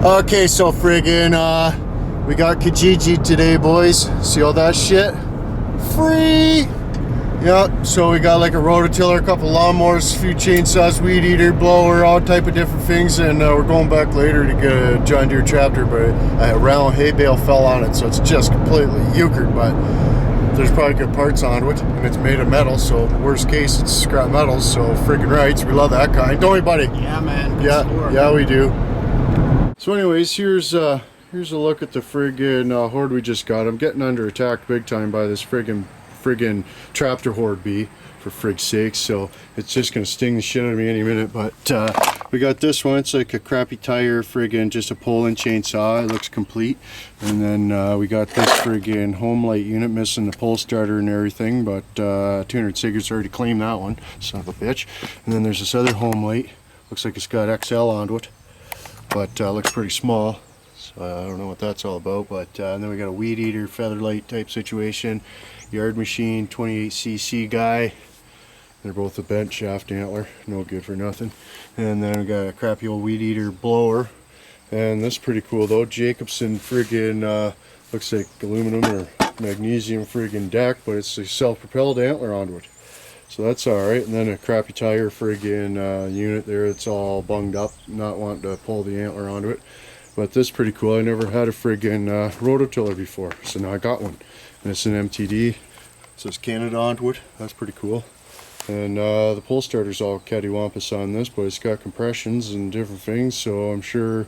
Okay, so friggin' we got Kijiji today, boys. See all that shit? Free! Yeah, so we got like a rototiller, a couple lawnmowers, a few chainsaws, weed eater, blower, all type of different things, and we're going back later to get a John Deere tractor, but a round hay bale fell on it, so it's just completely euchred, but there's probably good parts onto it, and it's made of metal, so worst case it's scrap metal, so friggin' rights, we love that kind, don't we, buddy? Yeah, man. Yeah, we do. So anyways, here's a look at the friggin' horde we just got. I'm getting under attack big time by this friggin' tractor horde bee, for frig's sake, so it's just gonna sting the shit out of me any minute. But we got this one. It's like a crappy tire friggin' just a pull-in chainsaw. It looks complete. And then we got this friggin' home light unit missing the pole starter and everything, but 200 Sigurds already claimed that one, son of a bitch. And then there's this other home light. Looks like it's got XL onto it, but looks pretty small. So I don't know what that's all about. But and then we got a weed eater, feather light type situation. Yard machine, 28cc guy. They're both a bent shaft antler, no good for nothing. And then we got a crappy old weed eater blower. And this is pretty cool though. Jacobson friggin' looks like aluminum or magnesium friggin' deck, but it's a self-propelled antler onto it. So that's alright. And then a crappy tire friggin' unit there. It's all bunged up, not wanting to pull the antler onto it. But this is pretty cool. I never had a friggin' rototiller before, so now I got one. And it's an MTD. It says Canada onto it. That's pretty cool. And the pole starter's all cattywampus on this, but it's got compressions and different things, so I'm sure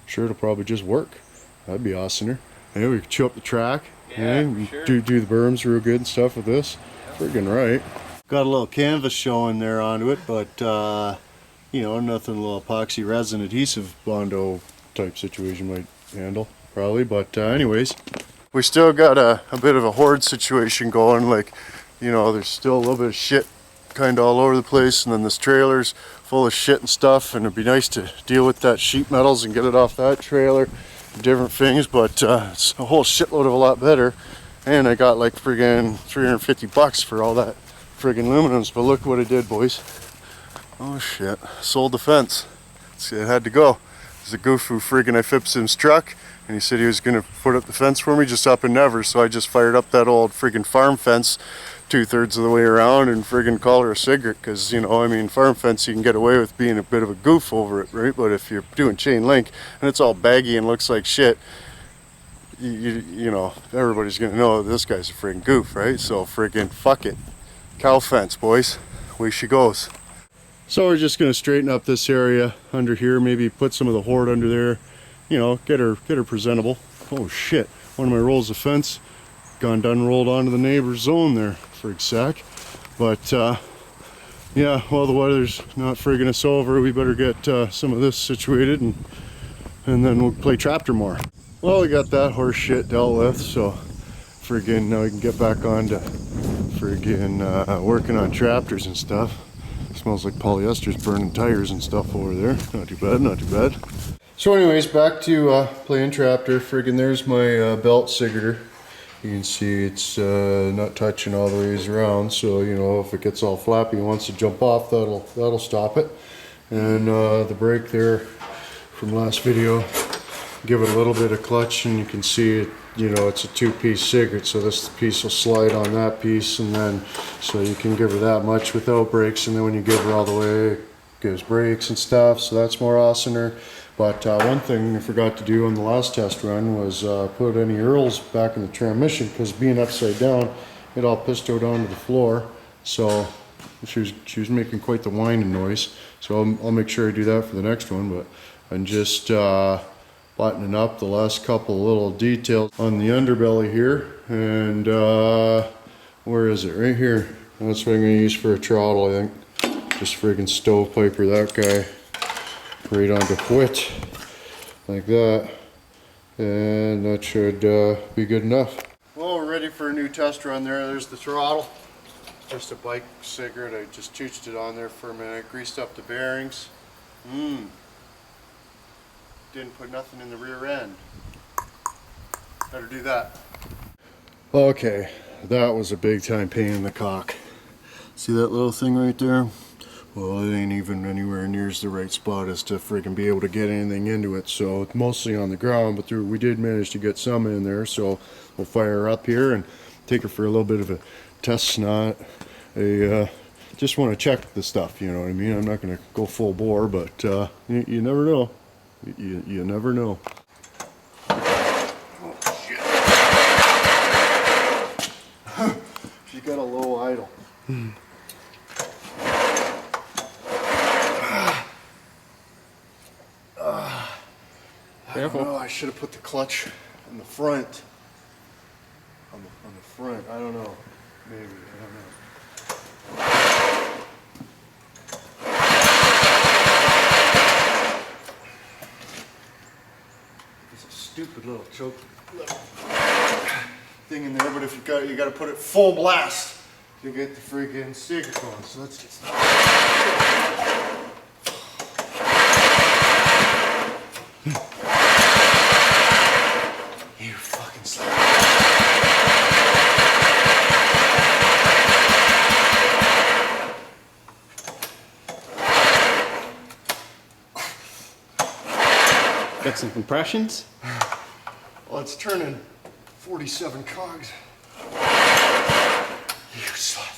it'll probably just work. That'd be awesomer. Yeah, we could chew up the track. Yeah, sure. do the berms real good and stuff with this. Friggin' right. Got a little canvas showing there onto it, but you know, nothing, a little epoxy resin adhesive Bondo type situation might handle probably. But anyways, we still got a bit of a horde situation going. Like, you know, there's still a little bit of shit kind of all over the place, and then this trailer's full of shit and stuff, and it'd be nice to deal with that sheet metals and get it off that trailer, different things, but it's a whole shitload of a lot better. And I got like friggin' 350 bucks for all that friggin' aluminums. But look what I did, boys. Oh shit, sold the fence. See, it had to go. There's a goof who friggin' I fixed his truck, and he said he was gonna put up the fence for me just up and never, so I just fired up that old friggin' farm fence 2/3 of the way around and friggin' call her a cigarette, because, you know, I mean, farm fence you can get away with being a bit of a goof over it, right? But if you're doing chain link and it's all baggy and looks like shit, you know, everybody's gonna know this guy's a friggin' goof, right? So friggin' fuck it. Cow fence, boys. Away she goes. So we're just gonna straighten up this area under here, maybe put some of the horde under there, you know, get her presentable. Oh shit, one of my rolls of fence gone done rolled onto the neighbor's zone there, frig sack. But yeah, well, the weather's not friggin' us over. We better get some of this situated, and then we'll play tractor more. Well, we got that horse shit dealt with, so friggin' now we can get back on to friggin' working on tractors and stuff. Smells like polyester's burning tires and stuff over there. Not too bad, not too bad. So anyways, back to playing tractor. Friggin' there's my belt Sigurder. You can see it's not touching all the ways around, so you know, if it gets all flappy and wants to jump off, that'll stop it. And the brake there from last video, give it a little bit of clutch, and you can see it, you know, it's a two-piece cigarette, so this piece will slide on that piece, and then so you can give her that much without brakes, and then when you give her all the way, it gives brakes and stuff, so that's more awesomer. But one thing I forgot to do on the last test run was put any Earls back in the transmission, because being upside down, it all pistoed onto the floor, so she was making quite the whining noise. So I'll make sure I do that for the next one. But I'm just buttoning up the last couple little details on the underbelly here, and where is it? Right here. That's what I'm going to use for a throttle, I think. Just friggin' stovepiper that guy right onto quit like that, and that should be good enough. Well, we're ready for a new test run there. There's the throttle. Just a bike cigarette. I just chooched it on there for a minute, greased up the bearings. Didn't put nothing in the rear end. Better do that. Okay, that was a big time pain in the cock. See that little thing right there? well, it ain't even anywhere near the right spot as to friggin' be able to get anything into it. So it's mostly on the ground, but we did manage to get some in there. So we'll fire her up here and take her for a little bit of a test snot. Just want to check the stuff, you know what I mean? I'm not going to go full bore, but you never know. You never know. Oh, shit. She's got a low idle. I don't know, I should have put the clutch in the front. On the front, I don't know. Maybe, I don't know. There's a stupid little choke thing in there, but if you got to put it full blast to get the freaking sticker going. So let's get started. You fucking slap. Got some compressions? Well, it's turning 47 cogs. You slut.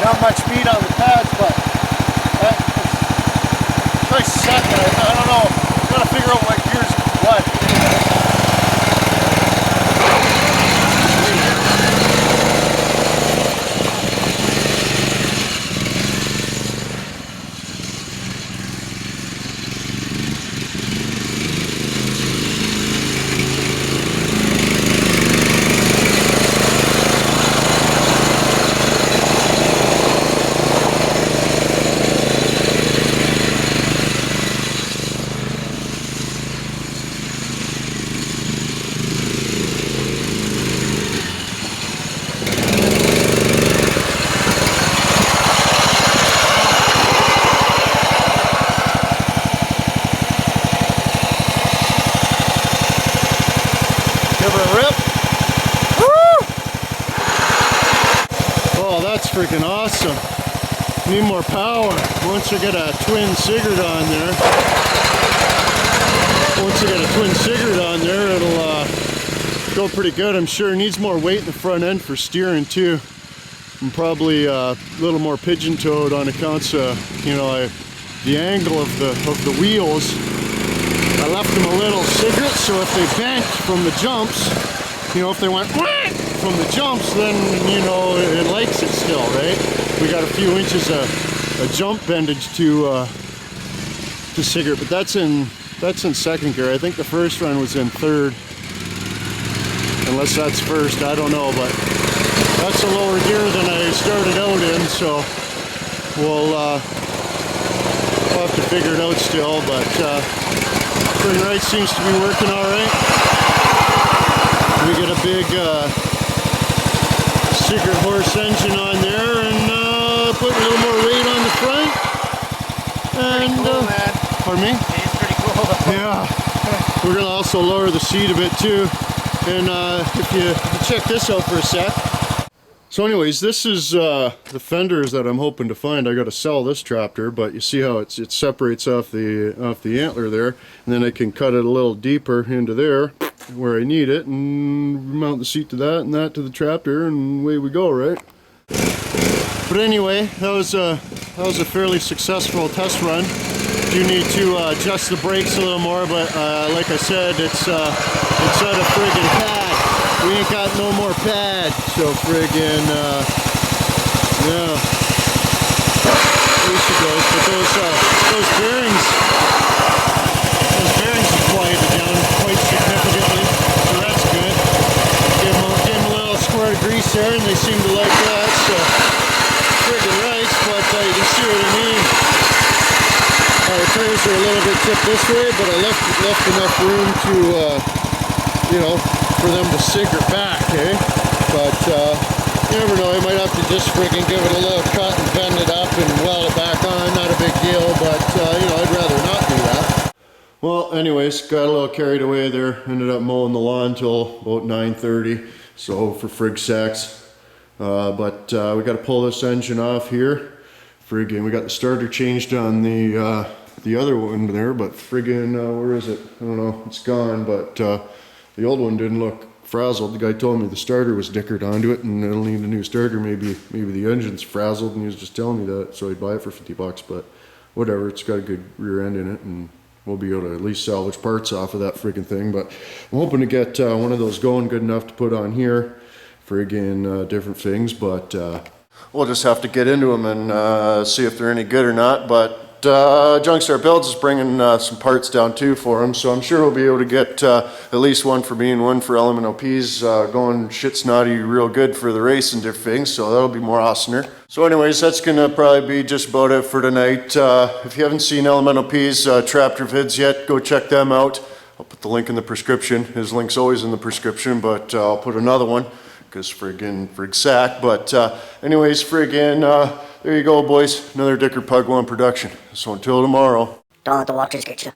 Not much speed on the pads, but try second. I don't know. Gotta figure out what gear's what. Give her a rip. Woo! Oh, that's freaking awesome. Need more power. Once you get a twin cigarette on there, it'll go pretty good. I'm sure it needs more weight in the front end for steering too. And probably a little more pigeon-toed on accounts of, you know, the angle of the wheels. I left them a little cigarette, so if they bent from the jumps, you know, if they went from the jumps, then, you know, it likes it still, right? We got a few inches of jump bendage to cigarette, but that's in second gear. I think the first run was in third, unless that's first, I don't know, but that's a lower gear than I started out in, so we'll have to figure it out still, but turn right seems to be working all right. We get a big secret horse engine on there, and put a little more weight on the front. And cool, pardon me? It's pretty cool. Yeah. We're gonna also lower the seat a bit too. And if you check this out for a sec. So anyways, this is the fenders that I'm hoping to find. I got to sell this traptor, but you see how it separates off the antler there, and then I can cut it a little deeper into there where I need it, and mount the seat to that and that to the traptor, and away we go, right? But anyway, that was a fairly successful test run. Do need to adjust the brakes a little more, but like I said, it's at a friggin' pad. We ain't got no more pad, so friggin' yeah. There she goes. But those bearings have quieted down quite significantly, so that's good. Give them a little squirt of grease there, and they seem to like that. So friggin' nice, but you can see what I mean. The tires are a little bit tipped this way, but I left enough room to, you know, for them to cigar back, eh? But you never know, I might have to just friggin' give it a little cut and bend it up and weld it back on. Not a big deal, but you know, I'd rather not do that. Well, anyways, got a little carried away there. Ended up mowing the lawn till about 9:30. So for frig sacks. But we got to pull this engine off here. Friggin', we got the starter changed on the other one there, but friggin', where is it? I don't know, it's gone, but the old one didn't look frazzled. The guy told me the starter was dickered onto it and it'll need a new starter. Maybe the engine's frazzled, and he was just telling me that, so he'd buy it for 50 bucks, but whatever, it's got a good rear end in it, and we'll be able to at least salvage parts off of that friggin' thing. But I'm hoping to get one of those going good enough to put on here. Friggin' different things, but we'll just have to get into them and see if they're any good or not. But Junkstar Builds is bringing some parts down too for them, so I'm sure we'll be able to get at least one for me and one for LMNOPs going shit snotty real good for the race and different things, so that'll be more awesomner. So anyways, that's gonna probably be just about it for tonight. If you haven't seen LMNOP's Traptor vids yet, go check them out. I'll put the link in the prescription. His link's always in the prescription, but I'll put another one, because frig sack. But anyways, there you go, boys. Another Dicker Pug 1 production. So until tomorrow. Don't let the watchers get you.